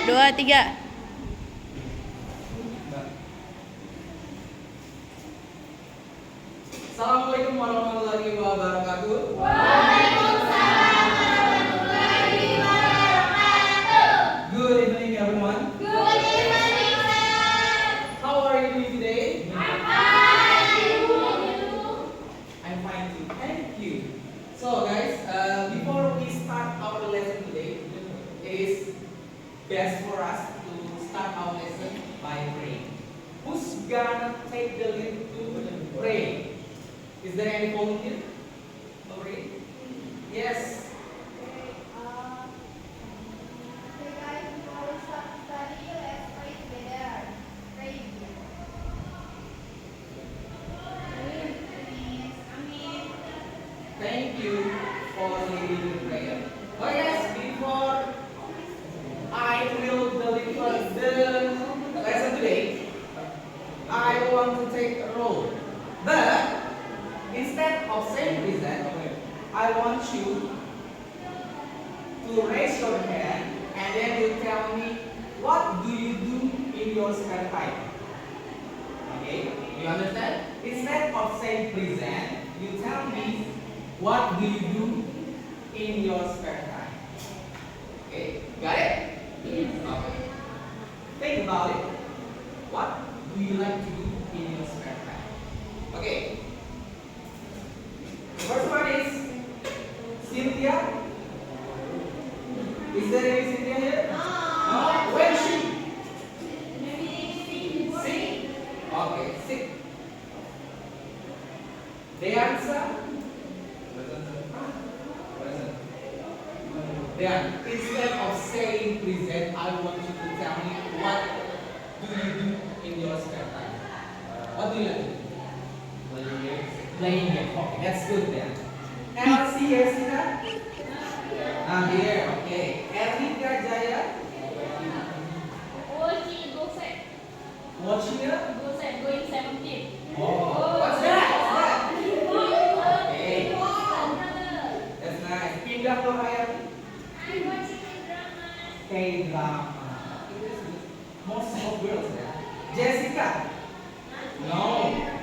2, 3. Assalamualaikum warahmatullahi wabarakatuh. Waalaikumsalam warahmatullahi wabarakatuh. Good evening, everyone. Good evening, sir. How are you doing today? I'm fine. I'm fine too. Thank you. So, guys, before we start our lesson today, it is best for us to start our lesson by praying. Who's gonna take the lead to pray? Is there any volunteer? Over here? Yes. Thank you for leading the prayer. Oh yes, before I will deliver the lesson today, I want to take a role. But instead of saying present, I want you to raise your hand and then you tell me what do you do in your spare time. Okay, you understand? Instead of saying present, you tell me what do you do in your spare time. Okay, got it? Yes. Okay. Think about it. What do you like to do in your spare time? Okay. The first one is Cynthia. Is there any Cynthia here? No. Where is she? Sing. Okay, sing. Deansa. Then, instead of saying present, I want you to tell me what do you do in your spare time? What do you like to do? Playing game. Okay, that's good then. LC Jessica? Here, okay. Erika Jaya? Watching it? Oh, what's that? Okay, that's nice. Pindah ke Hayati? K-drama. Most of girls there. Jessica? No.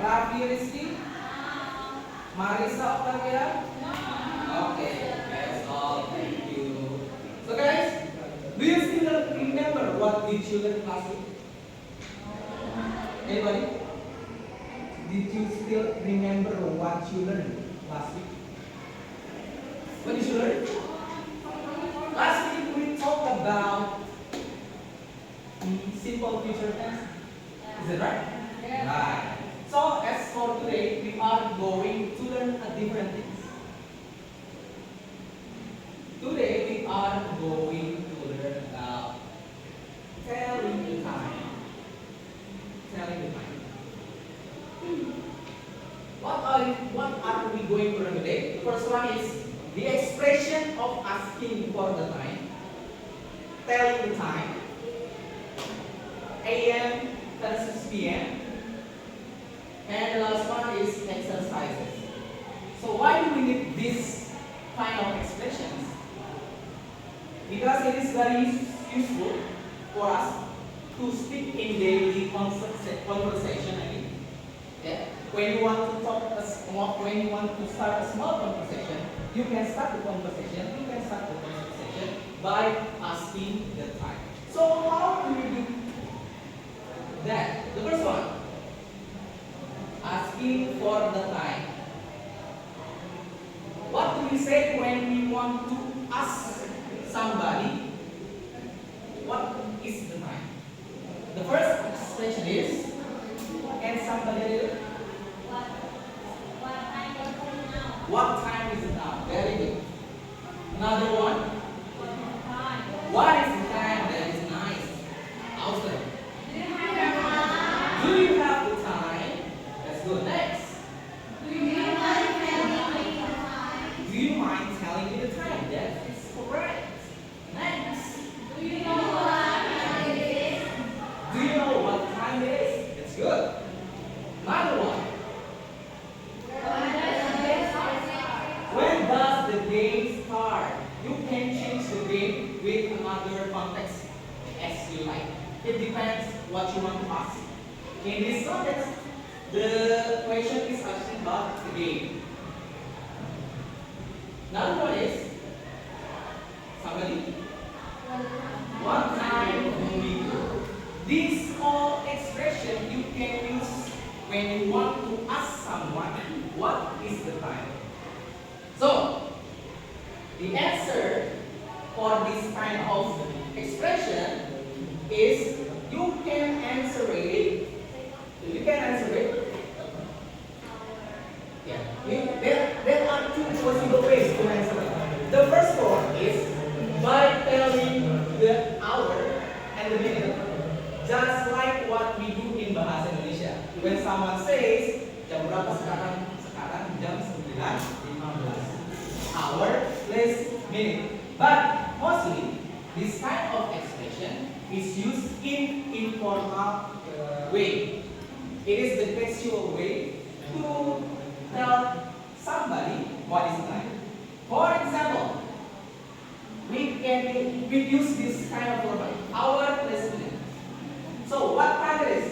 Raffi Rizky? Marisa Octavia? Okay, that's all. Thank you. So guys, do you still remember what did you learn last week? Anybody? Did you still remember what you learned last week? What did you learn? Last week we talked about simple future tense. Is it right? Yeah. Right. So as for today, we are going to learn a different things. Today we are going to learn about telling the time. Telling the time. What are we going to learn today? The first one is the expression of asking for the time, telling the time, AM versus PM, and the last one is exercises. So why do we need this kind of expressions? Because it is very useful for us to speak in daily conversation. I mean, yeah. When you want to when you want to start a small conversation, you can start the conversation. You can start the conversation by asking the time. So how do we do that? The first one, asking for the time. What do we say when we want to ask somebody what is the time? The first expression is, can somebody do it? What time is it now? Very good. Another one. What is the time? That is nice. Awesome. Do you have the time? That's good. Next. Do you mind telling me the time? That is you like. It depends what you want to ask. In this context, the question is asking about the game. Another one is somebody. What time do we go? This all expression you can use when you want to ask someone what is the time. So the answer for this kind of expression is you can answer it. You can answer it. Yeah. There are two possible ways to answer it. The first one is by telling the hour and the minute, just like what we do in Bahasa Indonesia. When someone says jam berapa sekarang? Sekarang jam 9.15. Hour plus minute. But mostly this kind of expression is used in informal way. It is the casual way to tell somebody what is time. For example, we use this kind of format, hour plus minute. So what time it is?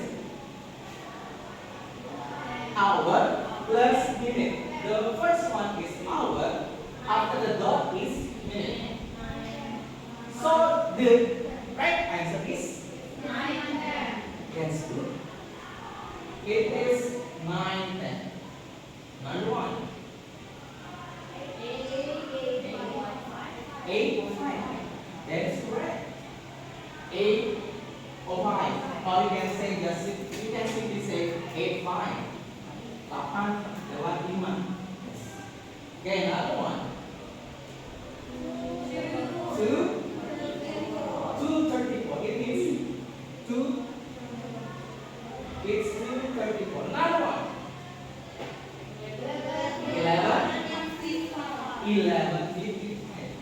Hour plus minute. The first one is hour. After the dot is minute. So the right answer is 9, 10. That's good. It is 9, 10. Number 1. 8, 5. That is correct. 8 or 5. Or you can say you can simply say 8, 5. 8 lewat 5. Okay, another one. 2, 2:34. It means 2. It's 2:34. Another one. 11:55.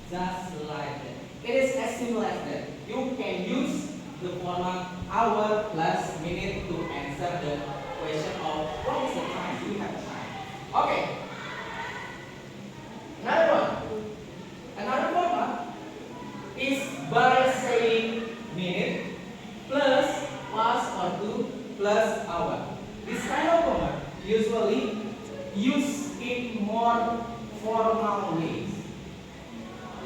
Just like that. It is as simple as that. You can use the format hour plus minute to answer the question of what is the time. You have time. Okay. Another one. Another format is by saying minute plus past or to plus hour. This kind of format usually used in more formal ways.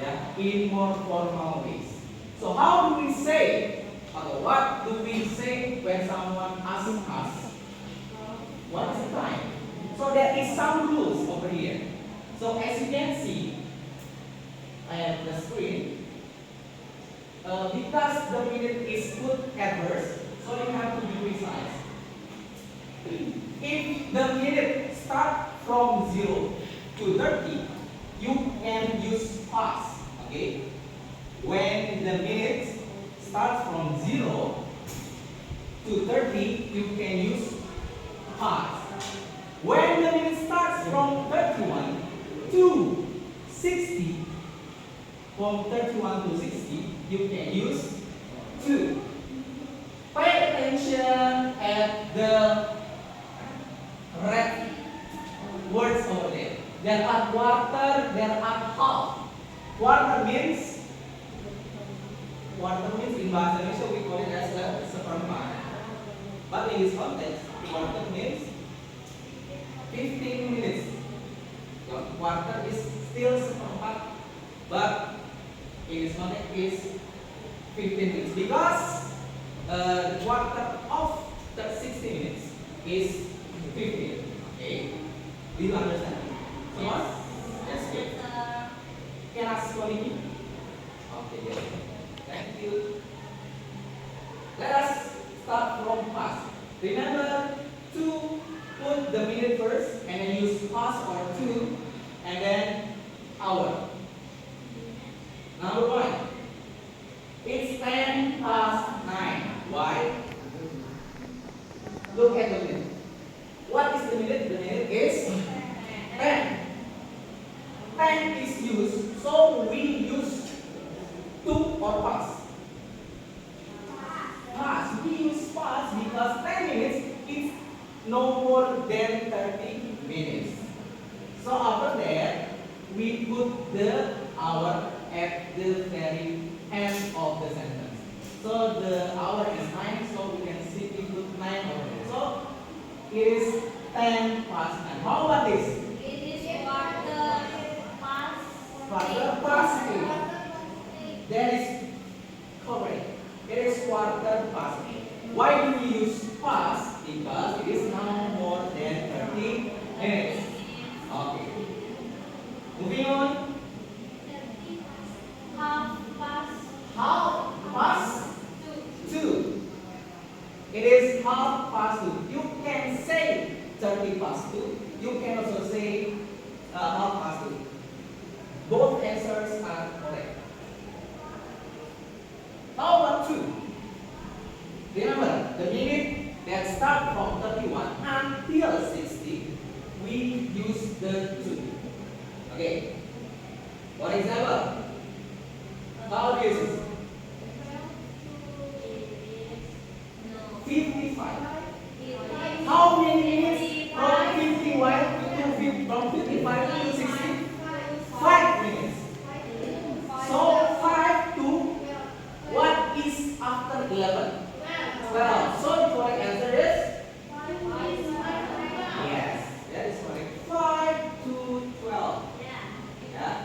Yeah, in more formal ways. So how do we say, or what do we say when someone asks us, what is the time? So there is some rules over here. So as you can see, I have the screen. Because the minute is put at first, so you have to be precise. If the minute start from 0 to 30, you can use past. Okay? When the minute starts from 0 to 30, you can use past. When the minute starts from 31 to 60, from 31 to 60, you can use to. Pay attention at the red words over there. There are quarter, there are half. Quarter means in Bahasa Indonesia we call it as a seperempat. But in this context, quarter means 15 minutes. Quarter is still seperempat, but in this context is 15 minutes because the quarter of the 60 minutes is 15. Okay, do you understand? So what? Yes, good. Can I ask one in? Okay, yes. Thank you. Let us start from past. Remember to put the minute first and then use past or to and then hour. Number 1. It's 10 past 9. Why? Look at the minute. What is the minute? The minute is 10. 10 is used, so we use to or past. Past. We use past because 10 minutes is no more than 30 minutes. So after that, we put the hour at the very end of the sentence. So the hour is 9, so we can simply put 9 over there. So it is 10 past 9. How about this? It is quarter past. Quarter past 8. That is correct. It is quarter past 8. Why do we use past? Because it is now more than 30 minutes. Okay. Moving on. Half past. Half past 2. 2. It is half past 2. You can say 30 past 2. You can also say half past 2. Both answers are correct. How about 2? Remember, the minute that start from 31 until 60, we use the 2. Okay. For example, how do you use it? 55. How many minutes from 51 to 50, from 55 to 60? 5 minutes. So 5 to what is after 11? 12. So the correct answer is yes. That is correct. 5 to 12. Yeah.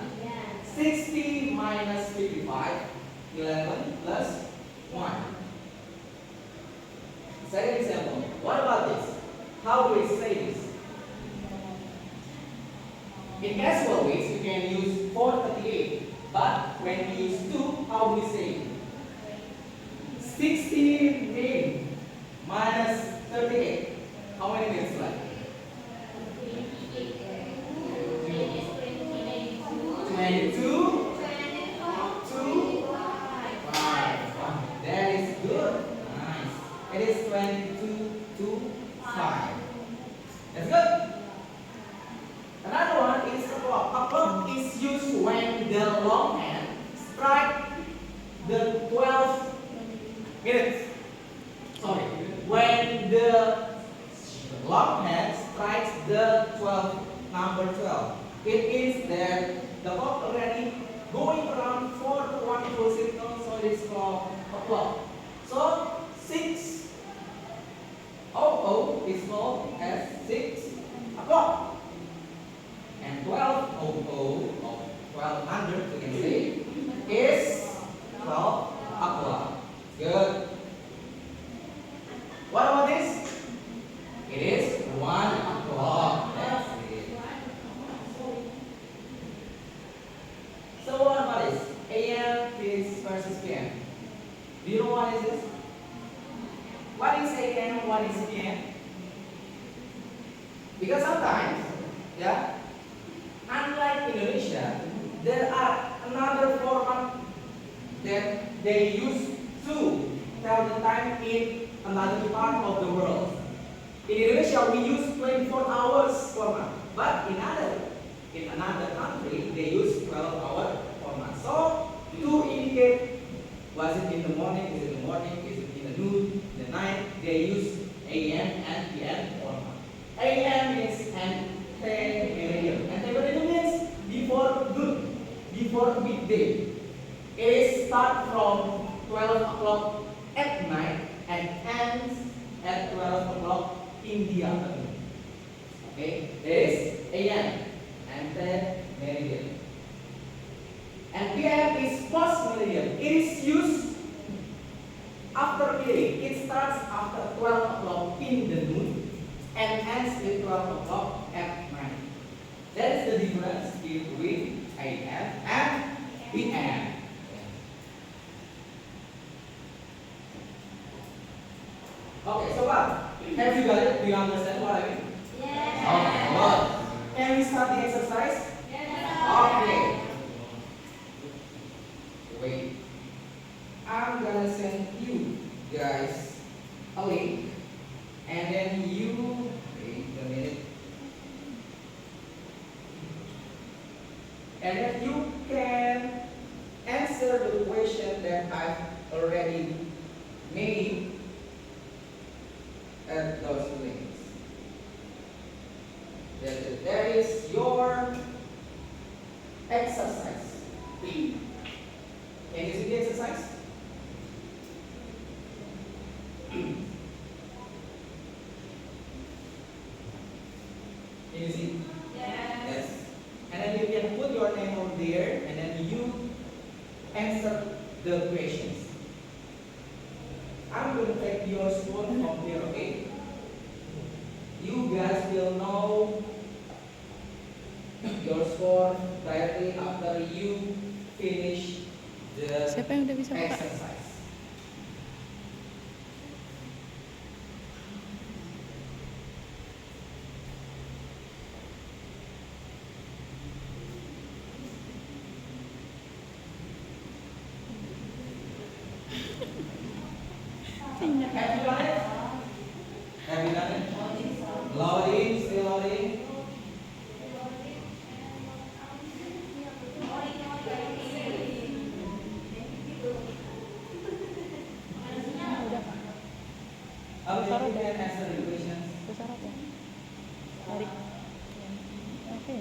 60 minus 55. 11 plus 1. Second example. What about this? How do we say this? In casual ways, you can use 438. But when we use 2, how do we say it? 16 minus 38. How many minutes left? 22 to 5. That is good. Nice. It is 22 to 5. That's good. Another one is a clock. A clock is used when the long hand strike the 12 minutes. Sorry. When the long hand strikes the 12, number 12. It means that the clock already going around 4 to 1 full circle, so it is called a clock. So 6 00 is called as 6 o'clock. And 1200 or 1200 we can say is 12 o'clock. Good. What about this? It is 1 o'clock. That's it. So what about this? AM is versus PM. Do you know what is this? What is AM? What is PM? Because sometimes, yeah, unlike Indonesia, there are another format that they use to tell the time in another part of the world. In Indonesia, we use 24 hours format, but in another country, they use 12-hour format. So to indicate was it in the morning, is it in the morning, is it in the noon, in the night, they use AM and PM format. AM means antemeridian. Antemeridian means before noon, before midday. It starts from 12 o'clock at night and ends at 12 o'clock in the afternoon. Okay, there is AM, antemeridian. And PM is post meridian. It is used after midday. It starts after 12 o'clock in the noon and ends at 12 o'clock at night. That is the difference between AM and PM. Okay, so what? Have you got it? Do you understand what I mean? Okay, well, can we start the exercise? Okay. Wait. I'm gonna send you guys a link, and then you wait a minute, and then you can answer the question that I've already made at those links. There is your exercise. Can you see the exercise? the questions. I'm going to take your phone from here, okay? You guys will know your score directly after you finish the Siapa yang udah bisa buka? exercise. Have you done it? Have you done it? Loading, still loading. Udah Pak. Okay, you can answer the questions. Besar apa? Tarik. Oke.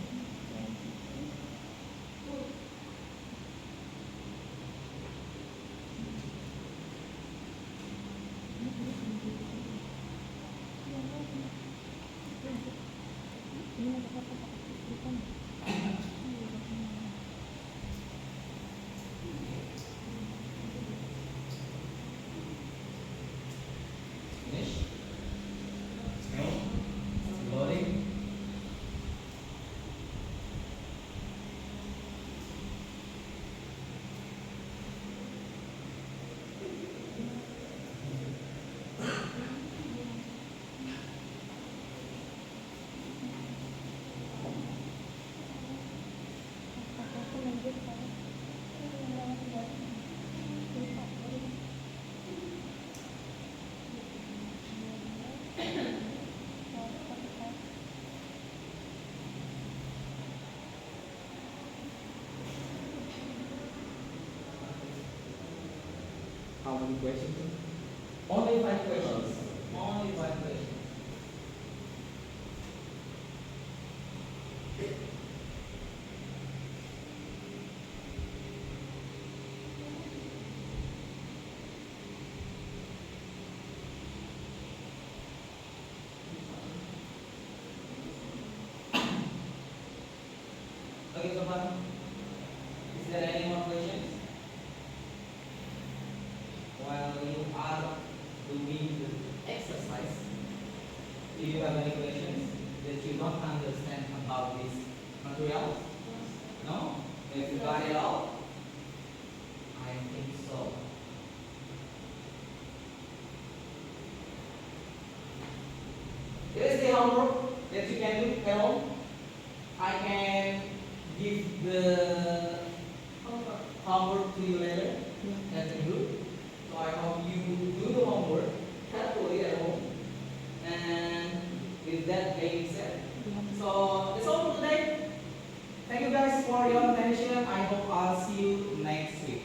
Ini ada apa? Bukan. Finish. No. Loading. Aku lanjut Pak. How many questions? Only 5 questions. Only 5 questions. Okay, so far, is there any more questions? While you are doing the exercise, if you have any questions that you don't understand about this material, no? If you got it all, I think so. Here is the homework that you can do at home. I can give the homework to you later as a group. So I hope you do the homework carefully at home. And with that being said, so that's all for today. Thank you guys for your attention. I hope I'll see you next week.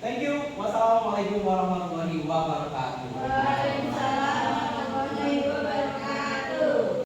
Thank you. Wassalamualaikum warahmatullahi wabarakatuh.